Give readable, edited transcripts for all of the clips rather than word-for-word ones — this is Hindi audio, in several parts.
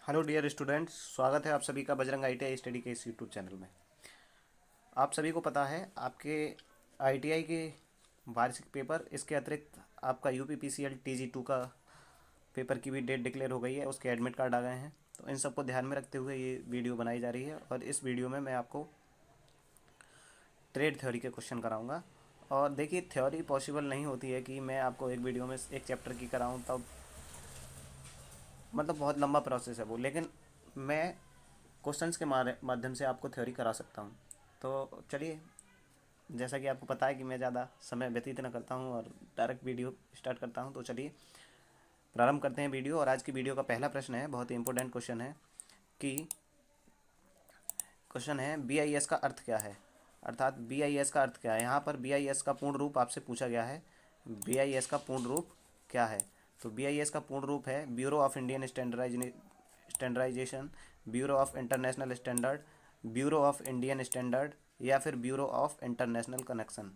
हेलो डियर स्टूडेंट्स, स्वागत है आप सभी का बजरंग आईटीआई स्टडी के इस यूट्यूब चैनल में। आप सभी को पता है आपके आईटीआई के वार्षिक पेपर, इसके अतिरिक्त आपका यूपीपीसीएल टीजी 2 का पेपर की भी डेट डिक्लेयर हो गई है, उसके एडमिट कार्ड आ गए हैं। तो इन सबको ध्यान में रखते हुए ये वीडियो बनाई जा रही है और इस वीडियो में मैं आपको ट्रेड थ्योरी के क्वेश्चन कराऊंगा। और देखिए, थ्योरी पॉसिबल नहीं होती है कि मैं आपको एक वीडियो में एक चैप्टर की कराऊं, तब मतलब बहुत लंबा प्रोसेस है वो। लेकिन मैं क्वेश्चंस के माध्यम से आपको थ्योरी करा सकता हूँ। तो चलिए, जैसा कि आपको पता है कि मैं ज़्यादा समय व्यतीत न करता हूँ और डायरेक्ट वीडियो स्टार्ट करता हूँ। तो चलिए प्रारंभ करते हैं वीडियो। और आज की वीडियो का पहला प्रश्न है, बहुत ही इंपॉर्टेंट क्वेश्चन है कि क्वेश्चन है बी आई एस का अर्थ क्या है। अर्थात बी आई एस का अर्थ क्या है। यहाँ पर बी आई एस का पूर्ण रूप आपसे पूछा गया है। बी आई एस का पूर्ण रूप क्या है। तो बी आई एस का पूर्ण रूप है bureau of Indian standardization, bureau of international standard, bureau of Indian standard, या फिर bureau of international connection,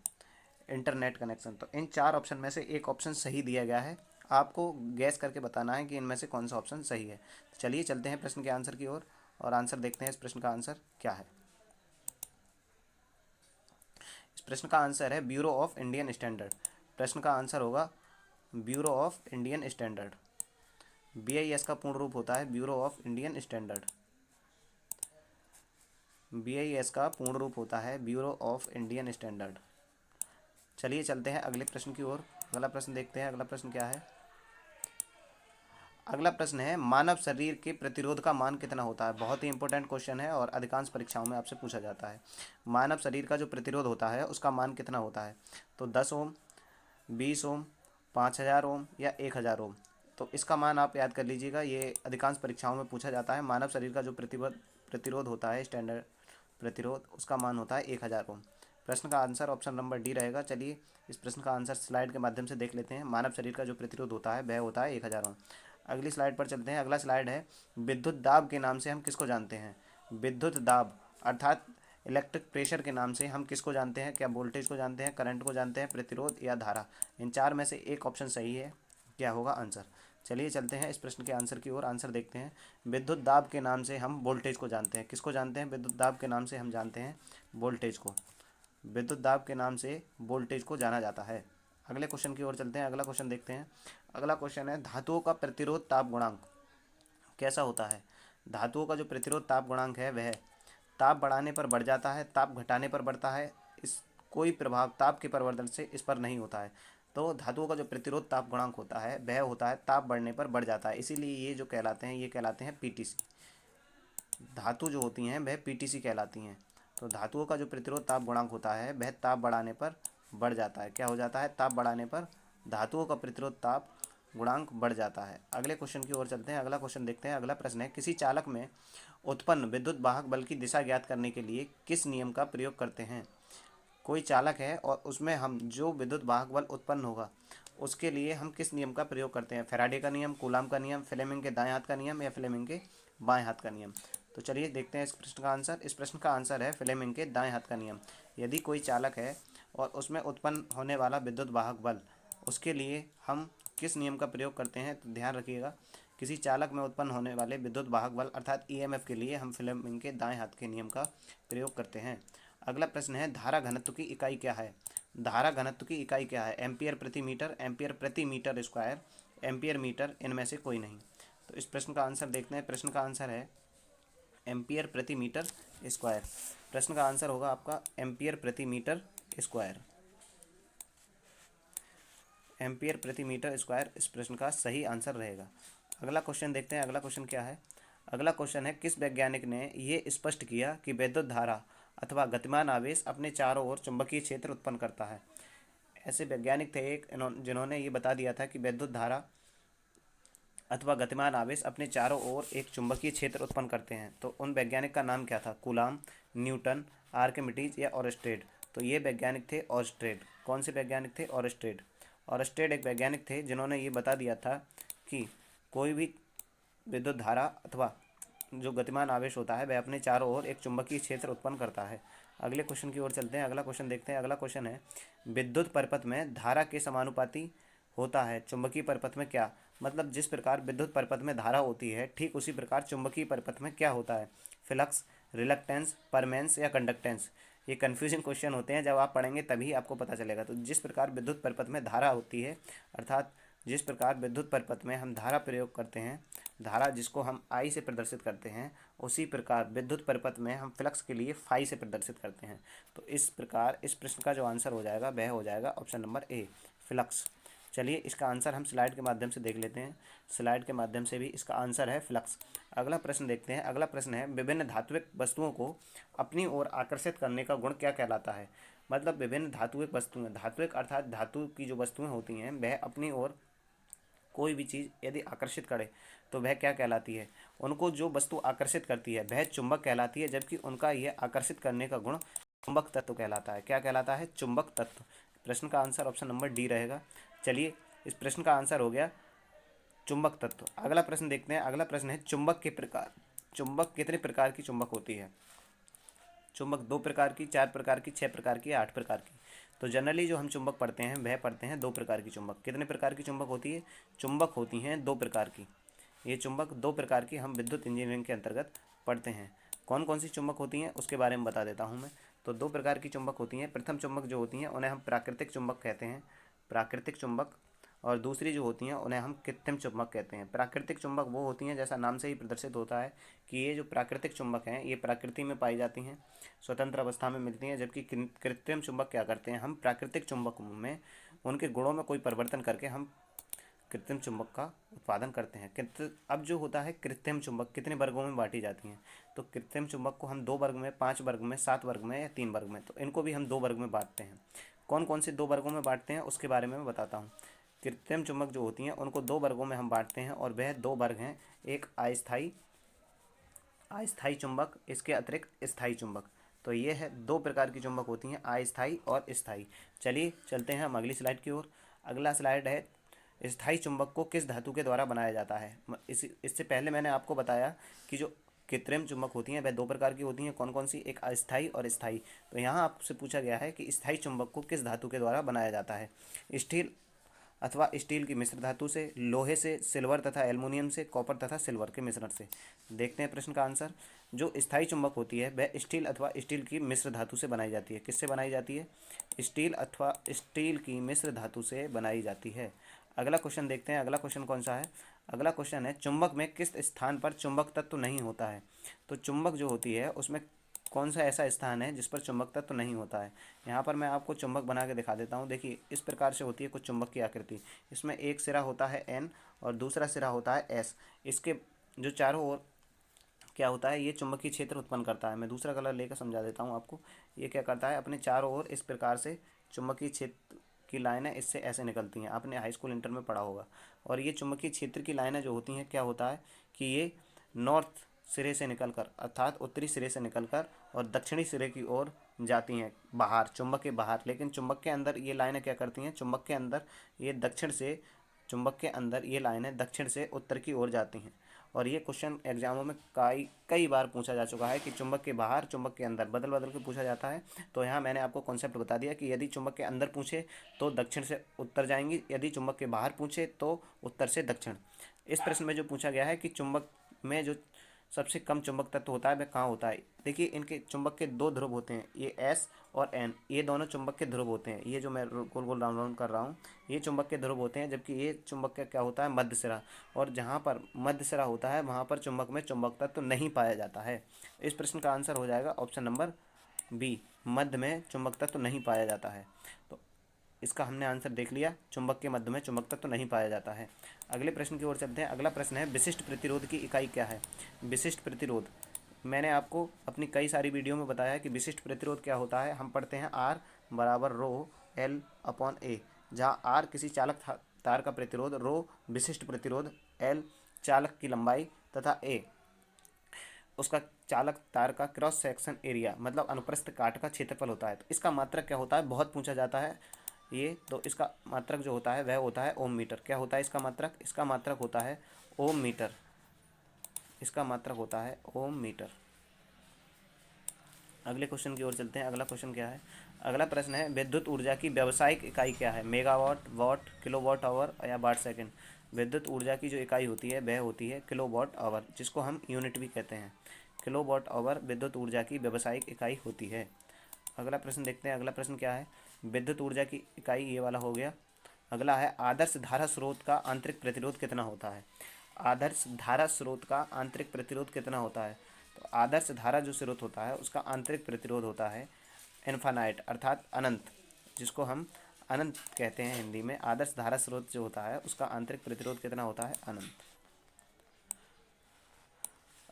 internet connection. तो इन चार ऑप्शन में से एक ऑप्शन सही दिया गया है। आपको गैस करके बताना है कि इनमें से कौन सा ऑप्शन सही है। तो चलिए चलते हैं प्रश्न के आंसर की ओर और आंसर देखते हैं इस प्रश्न का आंसर क्या है। इस प्रश्न का आंसर है ब्यूरो ऑफ इंडियन स्टैंडर्ड। प्रश्न का आंसर होगा bureau of Indian standard. BIS का पूर्ण रूप होता है bureau of Indian standard. BIS का पूर्ण रूप होता है ब्यूरो ऑफ इंडियन स्टैंडर्ड। चलिए चलते हैं अगले प्रश्न की ओर। अगला प्रश्न देखते हैं, अगला प्रश्न क्या है। अगला प्रश्न है मानव शरीर के प्रतिरोध का मान कितना होता है। बहुत ही इंपॉर्टेंट क्वेश्चन है और अधिकांश परीक्षाओं में आपसे पूछा जाता है। मानव शरीर का जो प्रतिरोध होता है उसका मान कितना होता है। तो 10 ओम, 20 ओम, 5000 ओम या 1000 ओम। तो इसका मान आप याद कर लीजिएगा, ये अधिकांश परीक्षाओं में पूछा जाता है। मानव शरीर का जो प्रतिरोध होता है, स्टैंडर्ड प्रतिरोध, उसका मान होता है 1000 ओम। प्रश्न का आंसर ऑप्शन नंबर डी रहेगा। चलिए इस प्रश्न का आंसर स्लाइड के माध्यम से देख लेते हैं। मानव शरीर का जो प्रतिरोध होता है वह होता है 1000 ओम। अगली स्लाइड पर चलते हैं। अगला स्लाइड है विद्युत दाब के नाम से हम किसको जानते हैं। विद्युत दाब अर्थात इलेक्ट्रिक प्रेशर के नाम से हम किसको जानते हैं। क्या वोल्टेज को जानते हैं, करंट को जानते हैं, प्रतिरोध या धारा। इन चार में से एक ऑप्शन सही है। क्या होगा आंसर। चलिए चलते हैं इस प्रश्न के आंसर की ओर। आंसर देखते हैं। विद्युत दाब के नाम से हम वोल्टेज को जानते हैं। किसको जानते हैं। विद्युत दाब के नाम से हम जानते हैं वोल्टेज को। विद्युत दाब के नाम से वोल्टेज को जाना जाता है। अगले क्वेश्चन की ओर चलते हैं। अगला क्वेश्चन देखते हैं। अगला क्वेश्चन है धातुओं का प्रतिरोध ताप गुणांक कैसा होता है। धातुओं का जो प्रतिरोध ताप गुणांक है वह ताप बढ़ाने पर बढ़ जाता है, ताप घटाने पर बढ़ता है। इस कोई प्रभाव ताप के परिवर्तन से इस पर नहीं होता है। तो धातुओं का जो प्रतिरोध ताप गुणांक होता है वह होता है ताप बढ़ने पर बढ़ जाता है। इसीलिए ये जो कहलाते हैं, ये कहलाते हैं पीटीसी। धातु जो होती हैं वह पीटीसी कहलाती हैं। तो धातुओं का जो प्रतिरोध ताप गुणांक होता है वह ताप बढ़ाने पर बढ़ जाता है। क्या हो जाता है। ताप बढ़ाने पर धातुओं का प्रतिरोध ताप गुणांक बढ़ जाता है। अगले क्वेश्चन की ओर चलते हैं। अगला क्वेश्चन देखते हैं। अगला प्रश्न है किसी चालक में उत्पन्न विद्युत वाहक बल की दिशा ज्ञात करने के लिए किस नियम का प्रयोग करते हैं। कोई चालक है और उसमें हम जो विद्युत वाहक बल उत्पन्न होगा उसके लिए हम किस नियम का प्रयोग करते हैं। फैराडे का नियम, कूलाम का नियम, फ्लेमिंग के दाएं हाथ का नियम या फ्लेमिंग के बाएं हाथ का नियम। तो चलिए देखते हैं इस प्रश्न का आंसर। इस प्रश्न का आंसर है फ्लेमिंग के दाएं हाथ का नियम। यदि कोई चालक है और उसमें उत्पन्न होने वाला विद्युत वाहक बल, उसके लिए हम किस नियम का प्रयोग करते हैं, तो ध्यान रखिएगा। किसी चालक में उत्पन्न होने वाले विद्युत वाहक बल अर्थात ईएमएफ के लिए हम फ्लेमिंग के दाएं हाथ के नियम का प्रयोग करते हैं। अगला प्रश्न है धारा घनत्व की इकाई क्या है। धारा घनत्व की इकाई क्या है। एम्पियर प्रति मीटर, एम्पियर प्रति मीटर स्क्वायर, एम्पियर मीटर, इनमें से कोई नहीं। तो इस प्रश्न का आंसर देखते हैं। प्रश्न का आंसर है एम्पियर प्रति मीटर स्क्वायर। प्रश्न का आंसर होगा आपका एम्पियर प्रति मीटर स्क्वायर। एम्पियर प्रति मीटर स्क्वायर इस प्रश्न का सही आंसर रहेगा। अगला क्वेश्चन देखते हैं। अगला क्वेश्चन क्या है। अगला क्वेश्चन है किस वैज्ञानिक ने ये स्पष्ट किया कि विद्युत धारा अथवा गतिमान आवेश अपने चारों ओर चुंबकीय क्षेत्र उत्पन्न करता है। ऐसे वैज्ञानिक थे एक जिन्होंने ये बता दिया था कि विद्युत धारा अथवा गतिमान आवेश अपने चारों ओर एक चुंबकीय क्षेत्र उत्पन्न करते हैं। तो उन वैज्ञानिक का नाम क्या था। कूलाम, न्यूटन, आर्किमिडीज या ऑरस्टेड। तो ये वैज्ञानिक थे ऑरस्टेड। कौन से वैज्ञानिक थे। ऑरस्टेड। ऑरस्टेड एक वैज्ञानिक थे जिन्होंने ये बता दिया था कि कोई भी विद्युत धारा अथवा जो गतिमान आवेश होता है वह अपने चारों ओर एक चुंबकीय क्षेत्र उत्पन्न करता है। अगले क्वेश्चन की ओर चलते हैं। अगला क्वेश्चन देखते हैं। अगला क्वेश्चन है विद्युत परिपथ में धारा के समानुपाती होता है चुंबकीय परिपथ में क्या। मतलब जिस प्रकार विद्युत परिपथ में धारा होती है ठीक उसी प्रकार चुंबकीय परिपथ में क्या होता है, फ्लक्स, रिलक्टेंस, परमेंस या कंडक्टेंस। ये कन्फ्यूजिंग क्वेश्चन होते हैं, जब आप पढ़ेंगे तभी आपको पता चलेगा। तो जिस प्रकार विद्युत परिपथ में धारा होती है, अर्थात जिस प्रकार विद्युत परिपथ में हम धारा प्रयोग करते हैं, धारा जिसको हम आई से प्रदर्शित करते हैं, उसी प्रकार विद्युत परिपथ में हम फ्लक्स के लिए फाई से प्रदर्शित करते हैं। तो इस प्रकार इस प्रश्न का जो आंसर हो जाएगा वह हो जाएगा ऑप्शन नंबर ए, फ्लक्स। चलिए इसका आंसर हम स्लाइड के माध्यम से देख लेते हैं। स्लाइड के माध्यम से भी इसका आंसर है फ्लक्स। अगला प्रश्न देखते हैं। अगला प्रश्न है, विभिन्न धात्विक वस्तुओं को अपनी ओर आकर्षित करने का गुण क्या कहलाता है। मतलब विभिन्न धात्विक वस्तुएं, धात्विक अर्थात धातु की जो वस्तुएं होती हैं वह अपनी ओर कोई भी चीज़ यदि आकर्षित करे तो वह क्या कहलाती है। उनको जो वस्तु आकर्षित करती है वह चुंबक कहलाती है, जबकि उनका यह आकर्षित करने का गुण चुंबक तत्व कहलाता है। क्या कहलाता है, चुंबक तत्व। प्रश्न का आंसर ऑप्शन नंबर डी रहेगा। चलिए इस प्रश्न का आंसर हो गया चुंबक तत्व। अगला प्रश्न देखते हैं। अगला प्रश्न है, चुंबक के प्रकार। चुंबक कितने प्रकार की चुंबक होती है। चुंबक 2 प्रकार की, 4 प्रकार की, 6 प्रकार की, 8 प्रकार की। तो जनरली जो हम चुंबक पढ़ते हैं वह पढ़ते हैं 2 प्रकार की चुंबक। कितने प्रकार की चुंबक होती है, चुंबक होती हैं 2 प्रकार की। ये चुंबक 2 प्रकार की हम विद्युत इंजीनियरिंग के अंतर्गत पढ़ते हैं। कौन कौन सी चुंबक होती हैं उसके बारे में बता देता हूँ मैं। तो 2 प्रकार की चुंबक होती हैं। प्रथम चुंबक जो होती हैं उन्हें हम प्राकृतिक चुंबक कहते हैं, प्राकृतिक चुंबक। और दूसरी जो होती हैं उन्हें हम कृत्रिम चुंबक कहते हैं। प्राकृतिक चुंबक वो होती हैं, जैसा नाम से ही प्रदर्शित होता है कि ये जो प्राकृतिक चुंबक हैं ये प्रकृति में पाई जाती हैं, स्वतंत्र अवस्था में मिलती हैं। जबकि कृत्रिम चुंबक क्या करते हैं, हम प्राकृतिक चुंबक में उनके गुणों में कोई परिवर्तन करके हम कृत्रिम चुंबक का उत्पादन करते हैं। अब जो होता है कृत्रिम चुंबक कितने वर्गों में बांटी जाती हैं। तो कृत्रिम चुंबक को हम 2 वर्ग में, 5 वर्ग में, 7 वर्ग में या 3 वर्ग में, तो इनको भी हम 2 वर्ग में बांटते हैं। कौन कौन से 2 वर्गों में बांटते हैं उसके बारे में मैं बताता हूँ। कृत्रिम चुंबक जो होती हैं उनको 2 वर्गों में हम बांटते हैं, और वह 2 वर्ग हैं। एक अस्थायी, अस्थायी चुंबक, इसके अतिरिक्त स्थायी चुंबक। तो ये है 2 प्रकार की चुंबक होती हैं, अस्थायी और स्थायी। चलिए चलते हैं हम अगली स्लाइड की ओर। अगला स्लाइड है, स्थायी चुंबक को किस धातु के द्वारा बनाया जाता है। इससे पहले मैंने आपको बताया कि जो कृत्रिम चुंबक होती हैं वह 2 प्रकार की होती हैं। कौन कौन सी, एक अस्थायी और स्थायी। तो यहाँ आपसे पूछा गया है कि स्थायी चुंबक को किस धातु के द्वारा बनाया जाता है। स्टील अथवा स्टील की मिश्र धातु से, लोहे से, सिल्वर तथा एल्युमिनियम से, कॉपर तथा सिल्वर के मिश्रण से। देखते हैं प्रश्न का आंसर। जो स्थायी चुंबक होती है वह स्टील अथवा स्टील की मिश्र धातु से बनाई जाती है। किससे बनाई जाती है, स्टील अथवा स्टील की मिश्र धातु से बनाई जाती है। अगला क्वेश्चन देखते हैं। अगला क्वेश्चन कौन सा है, अगला क्वेश्चन है, चुंबक में किस स्थान पर चुंबक तत्व नहीं होता है। तो चुंबक जो होती है उसमें कौन सा ऐसा स्थान है जिस पर चुंबक तत्व नहीं होता है। यहाँ पर मैं आपको चुंबक बना के दिखा देता हूँ। देखिए इस प्रकार से होती है कुछ चुंबक की आकृति। इसमें एक सिरा होता है एन और दूसरा सिरा होता है एस। इसके जो चारों ओर क्या होता है, ये चुंबकीय क्षेत्र उत्पन्न करता है। मैं दूसरा कलर लेकर समझा देता हूँ आपको। ये क्या करता है, अपने चारों ओर इस प्रकार से चुंबकीय क्षेत्र की लाइनें इससे ऐसे निकलती हैं। आपने हाई स्कूल इंटर में पढ़ा होगा। और ये चुंबकीय क्षेत्र की लाइनें जो होती हैं, क्या होता है कि ये नॉर्थ सिरे से निकलकर, अर्थात उत्तरी सिरे से निकलकर और दक्षिणी सिरे की ओर जाती हैं बाहर, चुंबक के बाहर। लेकिन चुंबक के अंदर ये लाइनें क्या करती हैं, चुंबक के अंदर ये दक्षिण से, चुंबक के अंदर ये लाइनें दक्षिण से उत्तर की ओर जाती हैं। और ये क्वेश्चन एग्जामों में कई कई बार पूछा जा चुका है कि चुंबक के बाहर, चुंबक के अंदर, बदल बदल के पूछा जाता है। तो यहाँ मैंने आपको कॉन्सेप्ट बता दिया कि यदि चुंबक के अंदर पूछे तो दक्षिण से उत्तर जाएंगी, यदि चुंबक के बाहर पूछे तो उत्तर से दक्षिण। इस प्रश्न में जो पूछा गया है कि चुंबक में जो सबसे कम चुंबक तत्व होता है वह कहाँ होता है। देखिए इनके चुंबक के 2 ध्रुव होते हैं, ये एस और एन, ये दोनों चुंबक के ध्रुव होते हैं। ये जो मैं गोल गोल राउंड राउंड कर रहा हूँ ये चुंबक के ध्रुव होते हैं, जबकि ये चुंबक का क्या होता है, मध्य सिरा। और जहाँ पर मध्य सिरा होता है वहाँ पर चुंबक में चुंबक तत्व नहीं पाया जाता है। इस प्रश्न का आंसर हो जाएगा ऑप्शन नंबर बी, मध्य में चुंबक तत्व नहीं पाया जाता है। तो इसका हमने आंसर देख लिया, चुंबक के मध्य में चुंबक तत्व नहीं पाया जाता है। अगले प्रश्न की ओर चलते हैं। अगला प्रश्न है, विशिष्ट प्रतिरोध की इकाई क्या है। विशिष्ट प्रतिरोध, मैंने आपको अपनी कई सारी वीडियो में बताया है कि विशिष्ट प्रतिरोध क्या होता है। हम पढ़ते हैं आर बराबर रो एल अपॉन ए, जहाँ आर किसी चालक तार का प्रतिरोध, रो विशिष्ट प्रतिरोध, एल चालक की लंबाई तथा ए उसका चालक तार का क्रॉस सेक्शन एरिया, मतलब अनुप्रस्थ काट का क्षेत्रफल होता है। तो इसका मात्रक क्या होता है, बहुत पूछा जाता है ये। तो इसका मात्रक जो होता है वह होता है ओम मीटर। क्या होता है इसका मात्रक, इसका मात्रक होता है ओम मीटर। इसका मात्रक होता है ओम मीटर। अगले क्वेश्चन की ओर चलते हैं। अगला क्वेश्चन क्या है, अगला प्रश्न है, विद्युत ऊर्जा की व्यावसायिक इकाई क्या है। मेगावाट, वाट, किलोवाट आवर या वाट सेकंड। विद्युत ऊर्जा की जो इकाई होती है वह होती है किलोवाट आवर, जिसको हम यूनिट भी कहते हैं। किलोवाट आवर विद्युत ऊर्जा की व्यावसायिक इकाई होती है। अगला प्रश्न देखते हैं। अगला प्रश्न क्या है? विद्युत ऊर्जा की इकाई ये वाला हो गया। अगला है आदर्श धारा स्रोत का आंतरिक प्रतिरोध कितना होता है? आदर्श धारा स्रोत का आंतरिक प्रतिरोध कितना होता है? तो आदर्श धारा जो स्रोत होता है उसका आंतरिक प्रतिरोध होता है इन्फानाइट, अर्थात अनंत, जिसको हम अनंत कहते हैं हिंदी में। आदर्श धारा स्रोत जो होता है उसका आंतरिक प्रतिरोध कितना होता है? अनंत।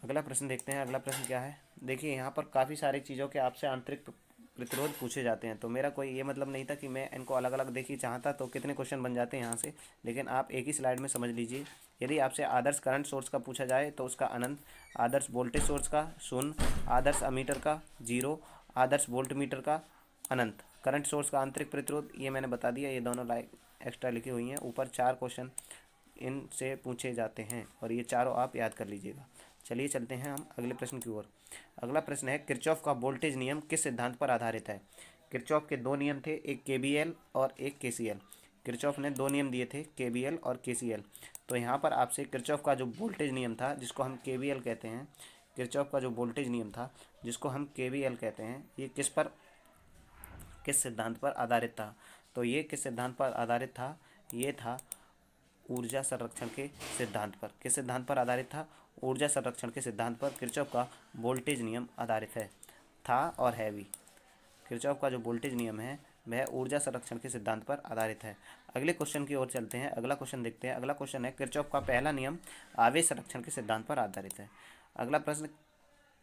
अगला प्रश्न देखते हैं। अगला प्रश्न क्या है? देखिए यहाँ पर काफ़ी सारी चीज़ों के आपसे आंतरिक प्रतिरोध पूछे जाते हैं, तो मेरा कोई ये मतलब नहीं था कि मैं इनको अलग अलग देखिए चाहता तो कितने क्वेश्चन बन जाते हैं यहाँ से, लेकिन आप एक ही स्लाइड में समझ लीजिए। यदि आपसे आदर्श करंट सोर्स का पूछा जाए तो उसका अनंत, आदर्श वोल्टेज सोर्स का शून्य, आदर्श अमीटर का 0, आदर्श वोल्ट मीटर का अनंत। करंट सोर्स का आंतरिक प्रतिरोध ये मैंने बता दिया, ये दोनों लाइन एक्स्ट्रा लिखी हुई हैं। ऊपर 4 क्वेश्चन इनसे पूछे जाते हैं और ये चारों आप याद कर लीजिएगा। चलिए चलते हैं हम अगले प्रश्न की ओर। अगला प्रश्न है किरचॉफ का वोल्टेज नियम किस सिद्धांत पर आधारित है? किरचॉफ के 2 नियम थे, एक केबीएल और एक केसीएल। किरचॉफ ने 2 नियम दिए थे, केबीएल और केसीएल। तो यहाँ पर आपसे किरचॉफ का जो वोल्टेज नियम था जिसको हम केबीएल कहते हैं, किरचॉफ का जो वोल्टेज नियम था जिसको हम केबीएल कहते हैं, ये किस सिद्धांत पर आधारित था? तो ये किस सिद्धांत पर आधारित था? ये था ऊर्जा संरक्षण के सिद्धांत पर। किस सिद्धांत पर आधारित था? ऊर्जा संरक्षण के सिद्धांत पर किरचॉफ का वोल्टेज नियम आधारित है, था और है भी। किरचॉफ का जो वोल्टेज नियम है वह ऊर्जा संरक्षण के सिद्धांत पर आधारित है। अगले क्वेश्चन की ओर चलते हैं। अगला क्वेश्चन देखते हैं। अगला क्वेश्चन है किरचॉफ का पहला नियम आवेश संरक्षण के सिद्धांत पर आधारित है। अगला प्रश्न,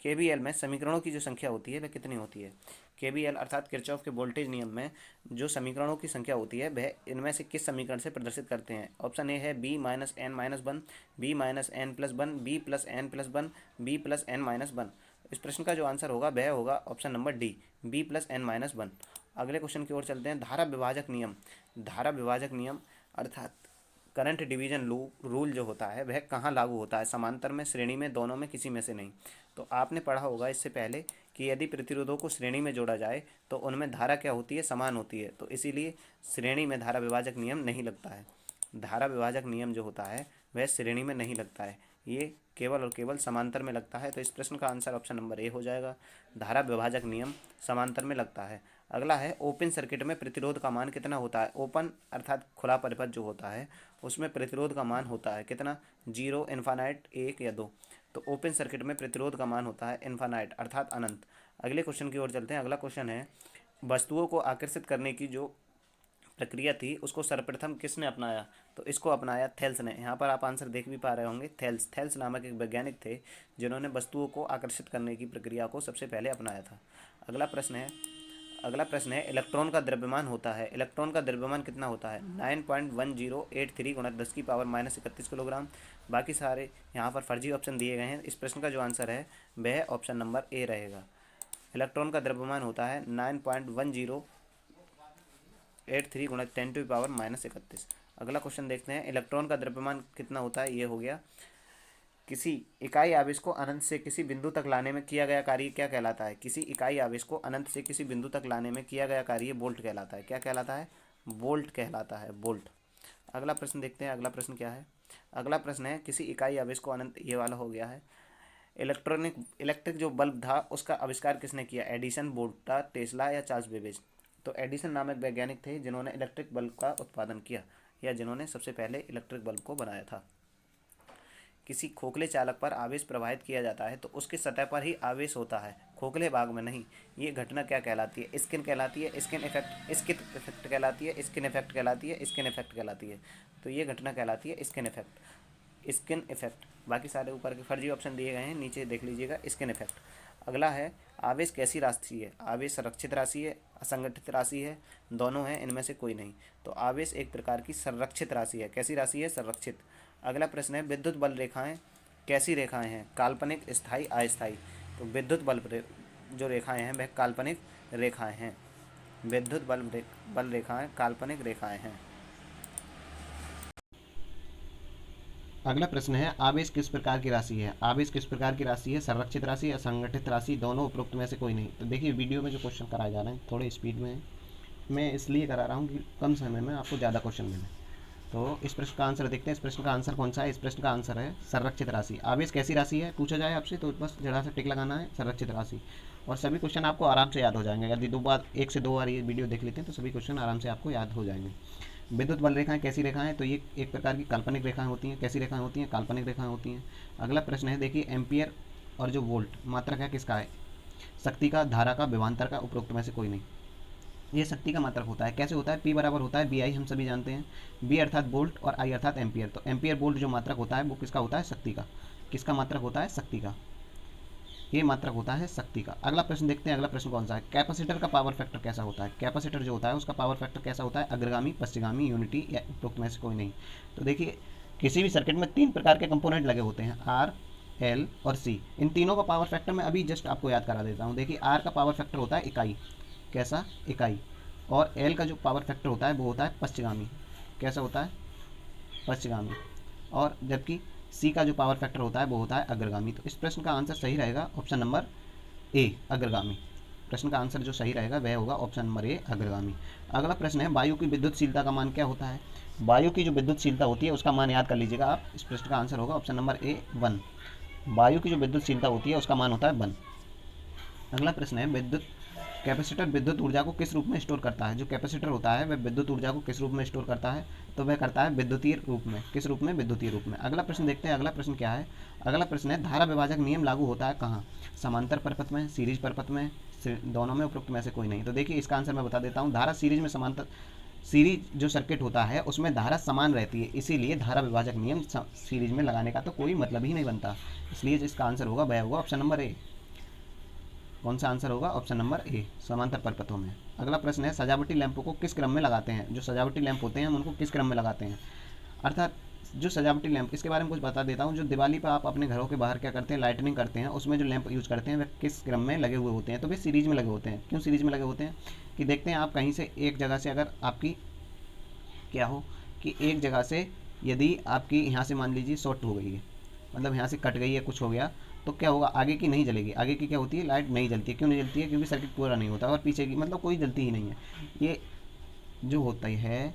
केबीएल में समीकरणों की जो संख्या होती है वह कितनी होती है? केबीएल अर्थात किरचॉफ के वोल्टेज नियम में जो समीकरणों की संख्या होती है वह इनमें से किस समीकरण से प्रदर्शित करते हैं? ऑप्शन ए है B minus N minus one, B minus N plus one, B plus N plus one, B plus N minus one. इस प्रश्न का जो आंसर होगा वह होगा option number D, B plus N minus one. अगले क्वेश्चन की ओर चलते हैं। धारा विभाजक नियम, धारा विभाजक नियम अर्थात करंट डिवीजन रूल जो होता है वह कहाँ लागू होता है? समांतर में, श्रेणी में, दोनों में, किसी में से नहीं। तो आपने पढ़ा होगा इससे पहले कि यदि प्रतिरोधों को श्रेणी में जोड़ा जाए तो उनमें धारा क्या होती है? समान होती है। तो इसीलिए श्रेणी में धारा विभाजक नियम नहीं लगता है। धारा विभाजक नियम जो होता है वह श्रेणी में नहीं लगता है, ये केवल और केवल समांतर में लगता है। तो इस प्रश्न का आंसर ऑप्शन नंबर ए हो जाएगा, धारा विभाजक नियम समांतर में लगता है। अगला है ओपन सर्किट में प्रतिरोध का मान कितना होता है? ओपन अर्थात खुला परिपथ जो होता है उसमें प्रतिरोध का मान होता है कितना? 0, इन्फानाइट, 1 या 2। तो ओपन सर्किट में प्रतिरोध का मान होता है इन्फानाइट अर्थात अनंत। अगले क्वेश्चन की ओर चलते हैं। अगला क्वेश्चन है वस्तुओं को आकर्षित करने की जो प्रक्रिया थी उसको सर्वप्रथम किसने अपनाया? तो इसको अपनाया थेल्स ने। यहाँ पर आप आंसर देख भी पा रहे होंगे, थेल्स नामक एक वैज्ञानिक थे जिन्होंने वस्तुओं को आकर्षित करने की प्रक्रिया को सबसे पहले अपनाया था। अगला प्रश्न है इलेक्ट्रॉन का द्रव्यमान होता है, इलेक्ट्रॉन का द्रव्यमान कितना होता है? 9.1083 गुणा 10 की पावर माइनस 31 किलोग्राम। बाकी सारे यहाँ पर फर्जी ऑप्शन दिए गए हैं। इस प्रश्न का जो आंसर है वह ऑप्शन नंबर ए रहेगा। इलेक्ट्रॉन का द्रव्यमान होता है 9.1083 गुणा 10 टू पावर माइनस 31। अगला क्वेश्चन देखते हैं। इलेक्ट्रॉन का द्रव्यमान कितना होता है? ये हो गया। किसी इकाई आवेश को अनंत से किसी बिंदु तक लाने में किया गया कार्य क्या कहलाता है? किसी इकाई आवेश को अनंत से किसी बिंदु तक लाने में किया गया कार्य वोल्ट कहलाता है। क्या कहलाता है? वोल्ट कहलाता है, वोल्ट। अगला प्रश्न देखते हैं। अगला प्रश्न क्या है? अगला प्रश्न है किसी इकाई आवेश को अनंत, ये वाला हो गया है। इलेक्ट्रिक जो बल्ब था उसका आविष्कार किसने किया? एडिसन, वोल्टा, टेस्ला या चार्ल्स बेबेज। तो एडिसन नामक वैज्ञानिक थे जिन्होंने इलेक्ट्रिक बल्ब का उत्पादन किया या जिन्होंने सबसे पहले इलेक्ट्रिक बल्ब को बनाया था। किसी खोखले चालक पर आवेश प्रवाहित किया जाता है तो उसकी सतह पर ही आवेश होता है, खोखले भाग में नहीं। ये घटना क्या कहलाती है? स्किन कहलाती है, स्किन इफेक्ट, स्किन इफेक्ट कहलाती है, स्किन इफेक्ट कहलाती है, स्किन इफेक्ट कहलाती है। तो ये घटना कहलाती है स्किन इफेक्ट, स्किन इफेक्ट। बाकी सारे ऊपर के फर्जी ऑप्शन दिए गए हैं, नीचे देख लीजिएगा, स्किन इफेक्ट। अगला है आवेश कैसी राशि है? आवेश संरक्षित राशि है, असंगठित राशि है, दोनों हैं, इनमें से कोई नहीं। तो आवेश एक प्रकार की संरक्षित राशि है। कैसी राशि है? संरक्षित। अगला प्रश्न है विद्युत बल रेखाएं कैसी रेखाएं हैं? काल्पनिक, स्थायी, अस्थायी। तो विद्युत जो रेखाएं हैं वह काल्पनिक रेखाएं हैं। विद्युत बल रेखाएं काल्पनिक रेखाएं हैं। अगला प्रश्न है आवेश किस प्रकार की राशि है? आवेश किस प्रकार की राशि है? संरक्षित राशि, असंगठित राशि, दोनों, उपरोक्त में से कोई नहीं। तो देखिए वीडियो में जो क्वेश्चन कराए जा रहे हैं थोड़े स्पीड में मैं इसलिए करा रहा हूँ कि कम समय में आपको ज़्यादा क्वेश्चन मिले। तो इस प्रश्न का आंसर देखते हैं। इस प्रश्न का आंसर कौन सा है? इस प्रश्न का आंसर है संरक्षित राशि। आवेश कैसी राशि है पूछा जाए आपसे तो बस जरा सा टिक लगाना है, संरक्षित राशि। और सभी क्वेश्चन आपको आराम से याद हो जाएंगे। यदि 1 से 2 बार ये वीडियो देख लेते हैं तो सभी क्वेश्चन आराम से आपको याद हो जाएंगे। विद्युत बल रेखाएं कैसी रेखाएं हैं? तो ये एक प्रकार की काल्पनिक रेखाएं होती हैं। कैसी रेखाएं होती हैं? काल्पनिक रेखाएं होती हैं। अगला प्रश्न है, देखिए एम्पियर और जो वोल्ट मात्रक है किसका है? शक्ति का, धारा का, विभवांतर का, उपरोक्त में से कोई नहीं। ये शक्ति का मात्रक होता है। कैसे होता है? P बराबर होता है BI, हम सभी जानते हैं। B अर्थात वोल्ट और I अर्थात एम्पियर। तो एम्पियर वोल्ट जो मात्रक होता है वो किसका होता है? शक्ति का। किसका मात्रक होता है? शक्ति का। ये मात्रक होता है शक्ति का। अगला प्रश्न देखते हैं। अगला प्रश्न कौन सा है? कैपेसिटर का पावर फैक्टर कैसा होता है? कैपेसिटर जो होता है उसका पावर फैक्टर कैसा होता है? अग्रगामी, पश्चिगामी, यूनिटी या उपरोक्त में से कोई नहीं। तो देखिए किसी भी सर्किट में 3 प्रकार के कंपोनेंट लगे होते हैं, R, L और C। इन तीनों का पावर फैक्टर मैं अभी जस्ट आपको याद करा देता हूँ। देखिए R का पावर फैक्टर होता है इकाई। कैसा? इकाई। और L का जो पावर फैक्टर होता है वो होता है पश्चिगामी। कैसा होता है? पश्चिगामी। और जबकि C का जो पावर फैक्टर होता है वो होता है अग्रगामी। तो इस प्रश्न का आंसर सही रहेगा ऑप्शन नंबर A, अग्रगामी। प्रश्न का आंसर जो सही रहेगा वह होगा ऑप्शन नंबर A, अग्रगामी। अगला प्रश्न है, वायु की विद्युतशीलता का मान क्या होता है? वायु की जो विद्युतशीलता होती है उसका मान याद कर लीजिएगा आप। इस प्रश्न का आंसर होगा ऑप्शन नंबर A, 1। वायु की जो विद्युतशीलता होती है उसका मान होता है 1। अगला प्रश्न है, कैपेसिटर विद्युत ऊर्जा को किस रूप में स्टोर करता है? जो कैपेसिटर होता है वह विद्युत ऊर्जा को किस रूप में स्टोर करता है? तो वह करता है विद्युतीय रूप में। किस रूप में? विद्युतीय रूप में। अगला प्रश्न देखते हैं। अगला प्रश्न क्या है? अगला प्रश्न है, धारा विभाजक नियम लागू होता है कहाँ? समांतर परपथ में, सीरीज परपथ में, दोनों में, उपरोक्त में से कोई नहीं। तो देखिए इसका आंसर मैं बता देता हूँ। धारा सीरीज में, समांतर सीरीज जो सर्किट होता है उसमें धारा समान रहती है, इसीलिए धारा विभाजक नियम सीरीज में लगाने का तो कोई मतलब ही नहीं बनता। इसलिए इसका आंसर होगा वह होगा ऑप्शन नंबर A। कौन सा आंसर होगा? ऑप्शन नंबर A, समांतर परपथों में। अगला प्रश्न है, सजावटी लैंपों को किस क्रम में लगाते हैं? जो सजावटी लैंप होते हैं हम उनको किस क्रम में लगाते हैं? अर्थात जो सजावटी लैंप, इसके बारे में कुछ बता देता हूँ। जो दिवाली पर आप अपने घरों के बाहर क्या करते हैं, लाइटनिंग करते हैं, उसमें जो लैंप यूज़ करते हैं वह किस क्रम में लगे हुए होते हैं? तो वे सीरीज में लगे होते हैं। क्यों सीरीज में लगे होते हैं? कि देखते हैं आप कहीं से एक जगह से अगर आपकी क्या हो कि एक जगह से यदि आपकी यहाँ से मान लीजिए शॉर्ट हो गई है, मतलब यहाँ से कट गई है, कुछ हो गया, तो क्या होगा? आगे की नहीं जलेगी। आगे की क्या होती है? लाइट नहीं जलती है। क्यों नहीं जलती है? क्योंकि सर्किट पूरा नहीं होता। और पीछे की मतलब कोई जलती ही नहीं है। ये जो होता है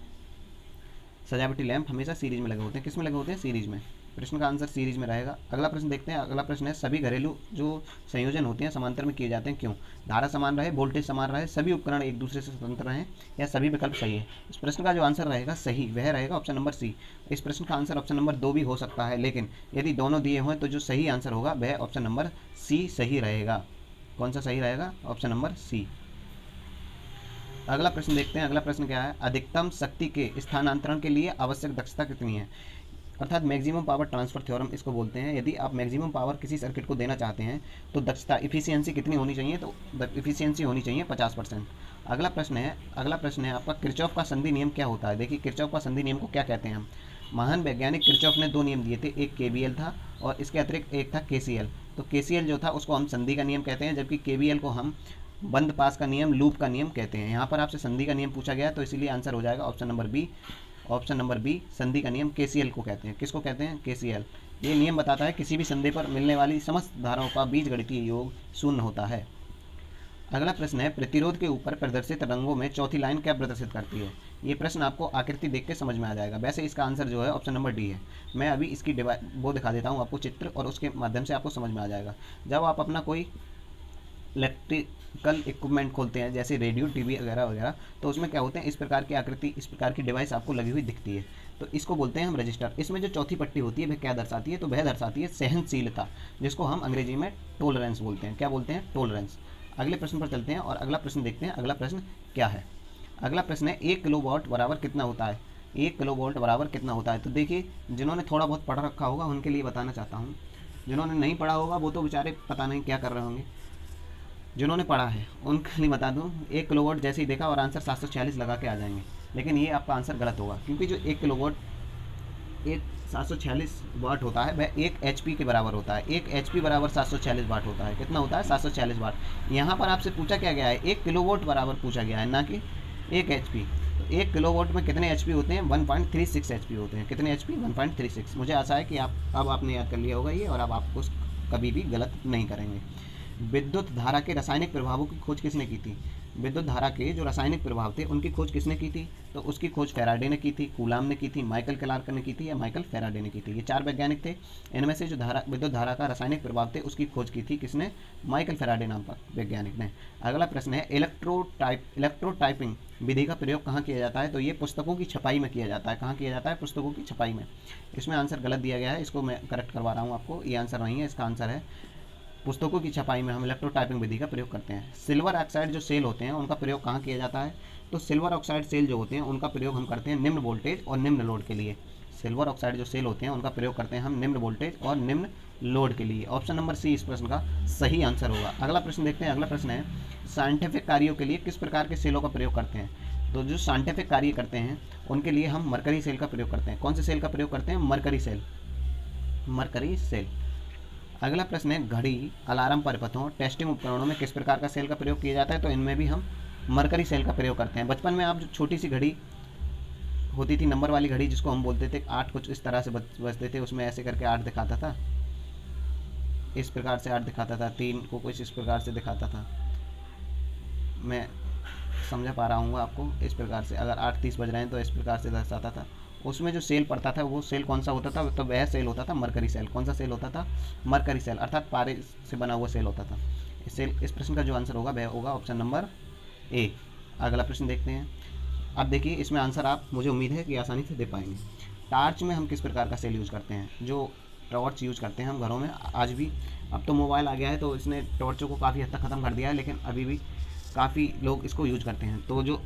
सजावटी लैंप हमेशा सीरीज में लगे होते हैं। किस में लगे होते हैं? सीरीज में। प्रश्न का आंसर सीरीज में रहेगा। अगला प्रश्न देखते हैं। अगला प्रश्न है, सभी घरेलू जो संयोजन होते हैं समांतर में किए जाते हैं क्यों? धारा समान रहे, वोल्टेज समान रहे, सभी उपकरण एक दूसरे से स्वतंत्र रहें, या सभी विकल्प सही है? इस प्रश्न का जो आंसर रहेगा सही वह रहेगा ऑप्शन नंबर C। इस प्रश्न का आंसर ऑप्शन नंबर 2 भी हो सकता है, लेकिन यदि दोनों दिए हों तो जो सही आंसर होगा वह ऑप्शन नंबर C सही रहेगा। कौन सा सही रहेगा? Option number C। अगला प्रश्न देखते हैं। अगला प्रश्न क्या है? अधिकतम शक्ति के स्थानांतरण के लिए आवश्यक दक्षता कितनी है? अर्थात मैक्सिमम पावर ट्रांसफर थ्योरम इसको बोलते हैं। यदि आप मैक्सिमम पावर किसी सर्किट को देना चाहते हैं तो दक्षता, इफिशियंसी कितनी होनी चाहिए? तो इफिशियंसी होनी चाहिए 50%। अगला प्रश्न है आपका, किरचॉफ का संधि नियम क्या होता है? देखिए किरचॉफ का संधि नियम को क्या कहते हैं हम? महान वैज्ञानिक किरचॉफ ने 2 नियम दिए थे, एक KVL था और इसके अतिरिक्त एक था KCL। तो KCL जो था उसको हम संधि का नियम कहते हैं, जबकि KVL को हम बंद पास का नियम, लूप का नियम कहते हैं। यहाँ पर आपसे संधि का नियम पूछा गया तो इसीलिए आंसर हो जाएगा option number B। Option number B, संधि का नियम KCL को कहते हैं। किसको कहते हैं? KCL। ये नियम बताता है किसी भी संधि पर मिलने वाली समस्त धाराओं का बीजगणितीय योग 0 होता है। अगला प्रश्न है, प्रतिरोध के ऊपर प्रदर्शित रंगों में चौथी लाइन क्या प्रदर्शित करती है? ये प्रश्न आपको आकृति देख के समझ में आ जाएगा। वैसे इसका आंसर जो है ऑप्शन नंबर D है। मैं अभी इसकी वो दिखा देता हूँ आपको चित्र, और उसके माध्यम से आपको समझ में आ जाएगा। जब आप अपना कोई इलेक्ट्रिकल इक्विपमेंट खोलते हैं जैसे रेडियो, टीवी वगैरह वगैरह, तो उसमें क्या होते हैं, इस प्रकार की आकृति, इस प्रकार की डिवाइस आपको लगी हुई दिखती है। तो इसको बोलते हैं हम रजिस्टर। इसमें जो चौथी पट्टी होती है वह क्या दर्शाती है? तो वह दर्शाती है सहनशीलता, जिसको हम अंग्रेजी में टॉलरेंस बोलते हैं। क्या बोलते हैं? टॉलरेंस। अगले प्रश्न पर चलते हैं और अगला प्रश्न देखते हैं। अगला प्रश्न क्या है? अगला प्रश्न है, 1 किलोवाट बराबर कितना होता है? 1 किलोवाट बराबर कितना होता है? तो देखिए जिन्होंने थोड़ा बहुत पढ़ रखा होगा उनके लिए बताना चाहता हूँ। जिन्होंने नहीं पढ़ा होगा वो तो बेचारे पता नहीं क्या कर रहे होंगे। जिन्होंने पढ़ा है उनके लिए बता दूं, 1 किलोवाट जैसे ही देखा और आंसर 746 लगा के आ जाएंगे, लेकिन ये आपका आंसर गलत होगा, क्योंकि जो 1 किलोवाट 746 वाट होता है वह 1 HP के बराबर होता है। 1 HP बराबर 746 वाट होता है। कितना होता है? 746 वाट। यहाँ पर आपसे पूछा क्या गया है? 1 किलोवाट बराबर पूछा गया है, ना कि 1 HP। तो 1 किलोवाट में कितने HP होते हैं? 1.36 HP होते हैं। कितने HP? 1.36। मुझे आशा है कि अब आपने याद कर लिया होगा ये, और अब आपको कभी भी गलत नहीं करेंगे। विद्युत धारा के रासायनिक प्रभावों की खोज किसने की थी? विद्युत धारा के जो रासायनिक प्रभाव थे उनकी खोज किसने की थी? तो उसकी खोज फैराडे ने की थी, कूलाम ने की थी, माइकल क्लार्क ने की थी या माइकल फैराडे ने की थी। ये 4 वैज्ञानिक थे। इनमें से जो विद्युत धारा का रासायनिक प्रभाव थे उसकी खोज की थी किसने? माइकल फैराडे नाम का वैज्ञानिक ने। अगला प्रश्न है इलेक्ट्रोटाइपिंग विधि का प्रयोग कहाँ किया जाता है? तो ये पुस्तकों की छपाई में किया जाता है। कहाँ किया जाता है? पुस्तकों की छपाई में। इसमें आंसर गलत दिया गया है, इसको मैं करेक्ट करवा रहा हूँ आपको। ये आंसर नहीं है, इसका आंसर है पुस्तकों की छपाई में हम इलेक्ट्रोटाइपिंग विधि का प्रयोग करते हैं। सिल्वर ऑक्साइड जो सेल होते हैं उनका प्रयोग कहाँ किया जाता है? तो सिल्वर ऑक्साइड सेल जो होते हैं उनका प्रयोग हम करते हैं निम्न वोल्टेज और निम्न लोड के लिए। सिल्वर ऑक्साइड जो सेल होते हैं उनका प्रयोग करते हैं हम निम्न वोल्टेज और निम्न लोड के लिए। ऑप्शन नंबर सी इस प्रश्न का सही आंसर होगा। अगला प्रश्न देखते हैं। अगला प्रश्न है साइंटिफिक कार्यों के लिए किस प्रकार के सेलों का प्रयोग करते हैं? तो जो साइंटिफिक कार्य करते हैं उनके लिए हम मरकरी सेल का प्रयोग करते हैं। कौन से सेल का प्रयोग करते हैं? Mercury cell. Mercury cell. अगला प्रश्न है घड़ी, अलार्म परिपथों, टेस्टिंग उपकरणों में किस प्रकार का सेल का प्रयोग किया जाता है? तो इनमें भी हम मरकरी सेल का प्रयोग करते हैं। बचपन में आप जो छोटी सी घड़ी होती थी, नंबर वाली घड़ी, जिसको हम बोलते थे 8, कुछ इस तरह से बजते थे, उसमें ऐसे करके 8 दिखाता था, इस प्रकार से 8 दिखाता था, 3 को कुछ इस प्रकार से दिखाता था। मैं समझा पा रहा हूँ आपको। इस प्रकार से अगर 8:30 बज रहे हैं तो इस प्रकार से दर्शाता था। उसमें जो सेल पड़ता था वो सेल कौन सा होता था? तो वह सेल होता था मरकरी सेल। कौन सा सेल होता था? मरकरी सेल, अर्थात पारे से बना हुआ सेल होता था। इस प्रश्न का जो आंसर होगा वह होगा ऑप्शन नंबर ए। अगला प्रश्न देखते हैं। अब देखिए इसमें आंसर आप, मुझे उम्मीद है कि आसानी से दे पाएंगे। टार्च में हम किस प्रकार का सेल यूज़ करते हैं? जो टॉर्च यूज़ करते हैं हम घरों में आज भी, अब तो मोबाइल आ गया है तो इसने टॉर्चों को काफ़ी हद तक ख़त्म कर दिया है, लेकिन अभी भी काफ़ी लोग इसको यूज करते हैं। तो जो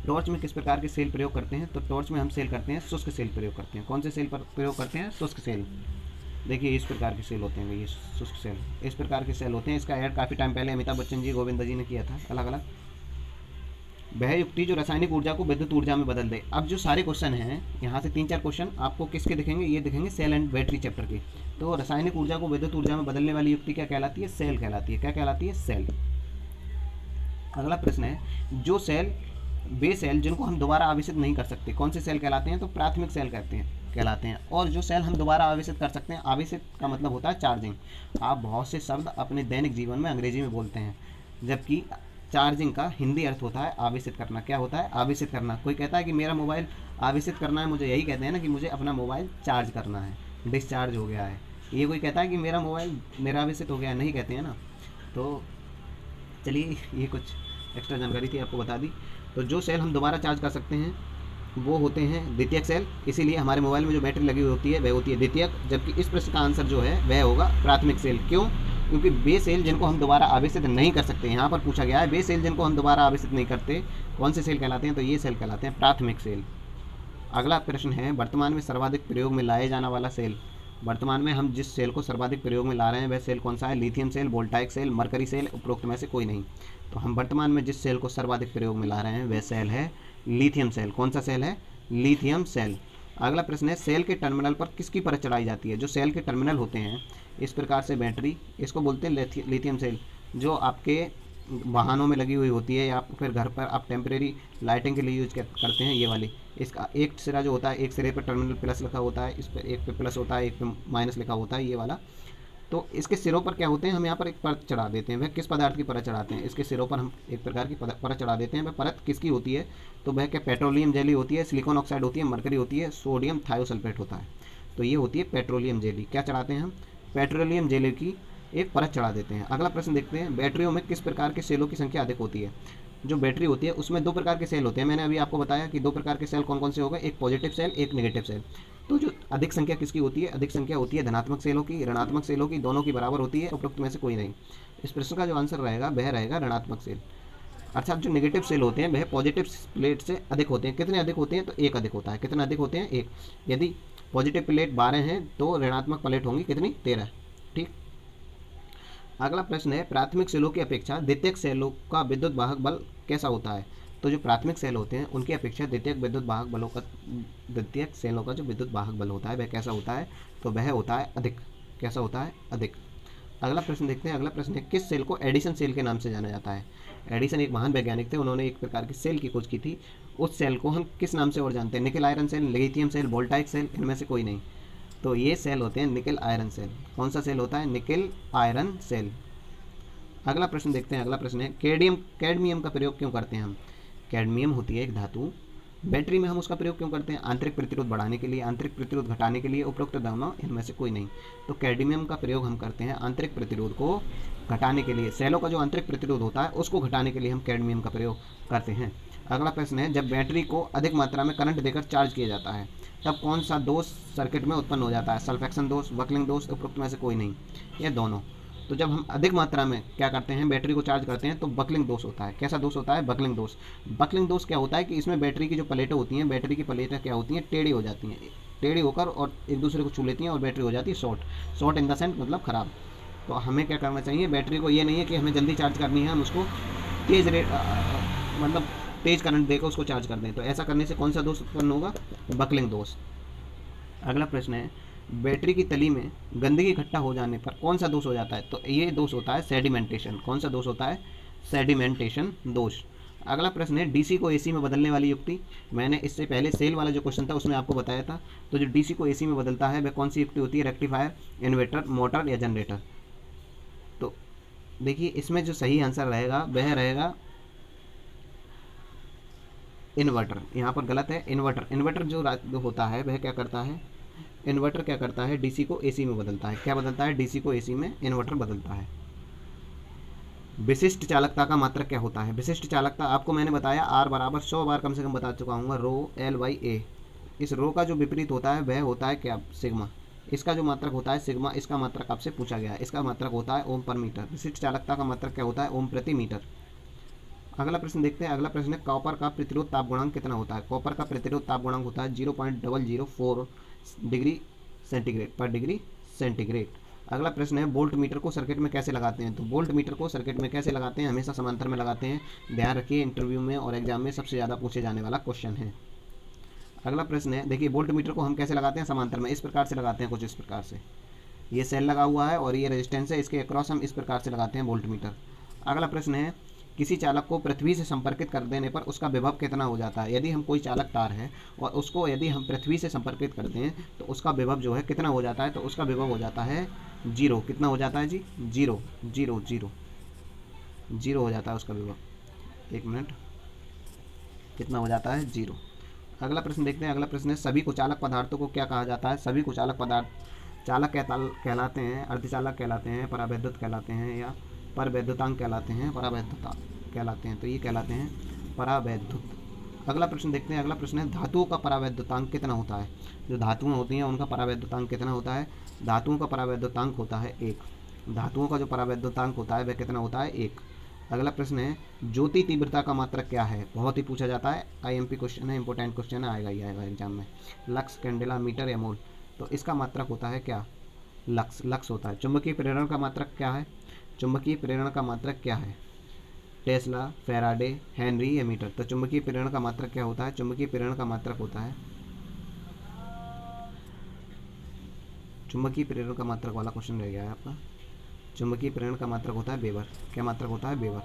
टॉर्च में किस प्रकार के सेल प्रयोग करते हैं? तो टॉर्च में हम सेल करते हैं शुष्क सेल प्रयोग करते हैं। कौन से सेल पर प्रयोग करते हैं? शुष्क सेल। देखिए इस प्रकार के सेल होते हैं, ये शुष्क सेल इस प्रकार के सेल होते हैं। इसका ऐड काफ़ी टाइम पहले अमिताभ बच्चन जी, गोविंदा जी ने किया था अलग अलग। वह युक्ति जो रासायनिक ऊर्जा को विद्युत ऊर्जा में बदल दे। अब जो सारे क्वेश्चन हैं यहाँ से 3-4 क्वेश्चन आपको किसके दिखेंगे? ये दिखेंगे सेल एंड बैटरी चैप्टर के। तो रासायनिक ऊर्जा को विद्युत ऊर्जा में बदलने वाली युक्ति क्या कहलाती है? सेल कहलाती है। क्या कहलाती है? सेल। अगला प्रश्न है जो सेल, वे सेल जिनको हम दोबारा आवेशित नहीं कर सकते, कौन से सेल कहलाते हैं? तो प्राथमिक सेल कहलाते हैं। और जो सेल हम दोबारा आवेशित कर सकते हैं, आवेशित का मतलब होता है चार्जिंग। आप बहुत से शब्द अपने दैनिक जीवन में अंग्रेजी में बोलते हैं, जबकि चार्जिंग का हिंदी अर्थ होता है आवेशित करना। क्या होता है? आवेशित करना। कोई कहता है कि मेरा मोबाइल आवेशित करना है, मुझे यही कहते हैं ना कि मुझे अपना मोबाइल चार्ज करना है, डिस्चार्ज हो गया है। ये कोई कहता है कि मेरा मोबाइल निरावेशित हो गया है, नहीं कहते हैं ना। तो चलिए ये कुछ एक्स्ट्रा जानकारी थी, आपको बता दी। तो जो सेल हम दोबारा चार्ज कर सकते हैं वो होते हैं द्वितीयक सेल। इसीलिए हमारे मोबाइल में जो बैटरी लगी हुई होती है वह होती है द्वितीयक, जबकि इस प्रश्न का आंसर जो है वह होगा प्राथमिक सेल। क्यों? क्योंकि वे सेल जिनको हम दोबारा आवेशित नहीं कर सकते, यहाँ पर पूछा गया है वे सेल जिनको हम दोबारा आवेशित नहीं करते, कौन से सेल कहलाते हैं? तो ये सेल कहलाते हैं प्राथमिक सेल। अगला प्रश्न है वर्तमान में सर्वाधिक प्रयोग में लाया जाने वाला सेल। वर्तमान में हम जिस सेल को सर्वाधिक प्रयोग में ला रहे हैं वह सेल कौन सा है? Lithium cell, voltaic cell, mercury cell, उपरोक्त में से कोई नहीं। तो हम वर्तमान में जिस सेल को सर्वाधिक प्रयोग में ला रहे हैं वह सेल है लिथियम सेल। कौन सा सेल है? Lithium cell. अगला प्रश्न है सेल के टर्मिनल पर किसकी परत चढ़ाई जाती है? जो सेल के टर्मिनल होते हैं इस प्रकार से बैटरी, इसको बोलते हैं लिथियम सेल। जो आपके वाहनों में लगी हुई होती है या फिर घर पर आप टेम्परेरी लाइटिंग के लिए यूज करते हैं, ये वाली। इसका एक सिरा जो होता है, एक सिरे पर टर्मिनल प्लस लिखा होता है, इस पर एक पे प्लस होता है, एक पे माइनस लिखा होता है, ये वाला। तो इसके सिरों पर क्या होते हैं? हम यहाँ पर एक परत चढ़ा देते हैं। वह किस पदार्थ की परत चढ़ाते हैं? इसके सिरों पर हम एक प्रकार की परत चढ़ा देते हैं। वह परत किसकी होती है? तो वह क्या पेट्रोलियम जेली होती है, सिलिकॉन ऑक्साइड होती है, मरकरी होती है, सोडियम थायोसल्फेट होता है। तो ये होती है पेट्रोलियम जेली। क्या चढ़ाते हैं हम? पेट्रोलियम जेली की एक परत चढ़ा देते हैं। अगला प्रश्न देखते हैं बैटरियों में किस प्रकार के सेलों की संख्या अधिक होती है? जो बैटरी होती है उसमें 2 प्रकार के सेल होते हैं। मैंने अभी आपको बताया कि 2 प्रकार के सेल कौन कौन से हो गए, एक पॉजिटिव सेल, एक नेगेटिव सेल। तो जो अधिक संख्या किसकी होती है? अधिक संख्या होती है धनात्मक सेलों की, ऋणात्मक सेलों की, दोनों की बराबर होती है, उपरोक्त में से कोई नहीं। इस प्रश्न का जो आंसर रहेगा वह रहेगा ऋणात्मक सेल। अर्थात जो नेगेटिव सेल होते हैं वह पॉजिटिव प्लेट से अधिक होते हैं। कितने अधिक होते हैं? तो 1 अधिक होता है। कितना अधिक होते हैं? 1। यदि पॉजिटिव प्लेट 12 हैं तो ऋणात्मक प्लेट होंगी कितनी? 13। ठीक। अगला प्रश्न है प्राथमिक सेलों की अपेक्षा द्वितीयक सेलों का विद्युत वाहक बल कैसा होता है? तो जो प्राथमिक सेल होते हैं उनकी अपेक्षा द्वितीयक सेलों का जो विद्युत वाहक बल होता है वह कैसा होता है? तो वह होता है अधिक। कैसा होता है? अधिक। अगला प्रश्न देखते हैं। अगला प्रश्न है किस सेल को एडिसन सेल के नाम से जाना जाता है? एडिसन एक महान वैज्ञानिक थे, उन्होंने एक प्रकार की सेल की खोज की थी। उस सेल को हम किस नाम से और जानते हैं? Nickel iron cell, lithium cell, voltaic cell, इनमें से कोई नहीं। तो ये सेल होते हैं निकल आयरन सेल। कौन सा सेल होता है? निकल आयरन सेल। अगला प्रश्न देखते हैं। अगला प्रश्न है कैडमियम का प्रयोग क्यों करते हैं हम? कैडमियम होती है एक धातु, बैटरी में हम उसका प्रयोग क्यों करते हैं? आंतरिक प्रतिरोध बढ़ाने के लिए, आंतरिक प्रतिरोध घटाने के लिए, उपरोक्त दोनों इनमें से कोई नहीं। तो कैडमियम का प्रयोग हम करते हैं आंतरिक प्रतिरोध को घटाने के लिए। सेलों का जो आंतरिक प्रतिरोध होता है उसको घटाने के लिए हम कैडमियम का प्रयोग करते हैं। अगला प्रश्न है जब बैटरी को अधिक मात्रा में करंट देकर चार्ज किया जाता है तब कौन सा दोष सर्किट में उत्पन्न हो जाता है? सल्फेक्शन दोष, बकलिंग दोष, उपरोक्त में से कोई नहीं, ये दोनों। तो जब हम अधिक मात्रा में क्या करते हैं, बैटरी को चार्ज करते हैं, तो बकलिंग दोष होता है। कैसा दोष होता है? बकलिंग दोष। बकलिंग दोष क्या होता है कि इसमें बैटरी की जो प्लेटें होती हैं, बैटरी की प्लेटें क्या होती हैं, टेढ़ी हो जाती हैं, टेढ़ी होकर और एक दूसरे को छू लेती हैं और बैटरी हो जाती है शॉर्ट इन द सेंस मतलब ख़राब। तो हमें क्या करना चाहिए, बैटरी को ये नहीं है कि हमें जल्दी चार्ज करनी है, हम उसको तेज़ रेट मतलब तेज़ करंट देकर उसको चार्ज कर दें। तो ऐसा करने से कौन सा दोष उत्पन्न होगा? बकलिंग दोष। अगला प्रश्न है बैटरी की तली में गंदगी इकट्ठा हो जाने पर कौन सा दोष हो जाता है? तो ये दोष होता है सेडिमेंटेशन। कौन सा दोष होता है? सेडिमेंटेशन दोष। अगला प्रश्न है डीसी को एसी में बदलने वाली युक्ति। मैंने इससे पहले सेल वाला जो क्वेश्चन था उसमें आपको बताया था। तो जो डीसी को एसी में बदलता है वह कौन सी युक्ति होती है? रेक्टिफायर, इन्वर्टर, मोटर या जनरेटर? तो देखिए इसमें जो सही आंसर रहेगा वह रहेगा इन्वर्टर। यहाँ पर गलत है। इन्वर्टर जो होता है वह क्या करता है? इन्वर्टर क्या करता है? डीसी को एसी में बदलता है। क्या बदलता है? डीसी को एसी में इन्वर्टर बदलता है। विशिष्ट चालकता का मात्रक क्या होता है? विशिष्ट चालकता आपको मैंने बताया आर बराबर 100 बार कम से कम बता चुका हूँ, रो एल बाई ए। इस रो का जो विपरीत होता है वह होता है क्या? सिग्मा। इसका जो मात्रक होता है सिग्मा, इसका मात्रक आपसे पूछा गया है। इसका मात्रक होता है ओम पर मीटर। विशिष्ट चालकता का मात्रक क्या होता है? ओम प्रति मीटर। अगला प्रश्न देखते हैं। अगला प्रश्न है कॉपर का प्रतिरोध ताप गुणांक कितना होता है? कॉपर का प्रतिरोध ताप गुणांक होता है 0.004 डिग्री सेंटीग्रेड पर डिग्री सेंटीग्रेड। अगला प्रश्न है वोल्ट मीटर को सर्किट में कैसे लगाते हैं? तो वोल्ट मीटर को सर्किट में कैसे लगाते हैं? हमेशा समांतर में लगाते हैं। ध्यान रखिए इंटरव्यू में और एग्जाम में सबसे ज़्यादा पूछे जाने वाला क्वेश्चन है। अगला प्रश्न है देखिए वोल्ट मीटर को हम कैसे लगाते हैं? समांतर में। इस प्रकार से लगाते हैं, कुछ इस प्रकार से। ये सेल लगा हुआ है और ये रेजिस्टेंस है, इसके अक्रॉस हम इस प्रकार से लगाते हैं वोल्ट मीटर। अगला प्रश्न है किसी चालक को पृथ्वी से संपर्कित कर देने पर उसका विभव कितना हो जाता है? यदि हम कोई चालक तार है और उसको यदि हम पृथ्वी से संपर्कित करते हैं तो उसका विभव जो है कितना हो जाता है? तो उसका विभव हो जाता है 0। कितना हो जाता है जी? 0 0 0 0 हो जाता है उसका विभव। एक मिनट, कितना हो जाता है? 0। अगला प्रश्न देखते हैं। अगला प्रश्न है सभी कुचालक पदार्थों को क्या कहा जाता है? सभी कुचालक पदार्थ चालक कहलाते हैं, अर्धचालक कहलाते हैं, परावैद्युत कहलाते हैं या परवैद्युतांक कहलाते हैं, परावैद्युता कहलाते हैं। तो ये कहलाते हैं परावैद्युत। अगला प्रश्न देखते हैं। अगला प्रश्न है धातुओं का परावैद्युतांक कितना होता है? जो धातुएं होती हैं उनका परावैद्युतांक कितना होता है? धातुओं का परावैद्युतांक होता है 1। धातुओं का जो परावैद्युतांक होता है वह कितना होता है? 1। अगला प्रश्न है ज्योति तीव्रता का मात्रक क्या है? बहुत ही पूछा जाता है, आईएमपी क्वेश्चन है, इंपॉर्टेंट क्वेश्चन है, आएगा ही आएगा एग्जाम में। लक्स, कैंडेला, मीटर या मोल? तो इसका मात्रक होता है क्या? लक्स होता है। चुंबकीय प्रेरण का मात्रक क्या है? चुंबकीय प्रेरण का मात्रक क्या है? टेस्ला, फैराडे, हेनरी या मीटर? तो चुंबकीय प्रेरण का मात्रक क्या होता है? चुंबकीय प्रेरण का मात्रक होता है, चुंबकीय प्रेरण का मात्रक वाला क्वेश्चन रह गया है आपका। चुंबकीय प्रेरण का मात्रक होता है वेबर। क्या मात्रक होता है? वेबर।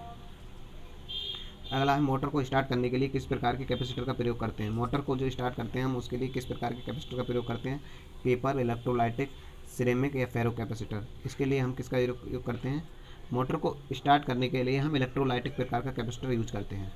अगला है मोटर को स्टार्ट करने के लिए किस प्रकार के कैपेसिटर का प्रयोग करते हैं? मोटर को जो स्टार्ट करते हैं हम उसके लिए किस प्रकार के कैपेसिटर का प्रयोग करते हैं? पेपर, इलेक्ट्रोलाइटिक, सिरेमिक या फेरो कैपेसिटर? इसके लिए हम किसका उपयोग करते हैं? मोटर को स्टार्ट करने के लिए हम इलेक्ट्रोलाइटिक प्रकार का कैपेसिटर यूज करते हैं।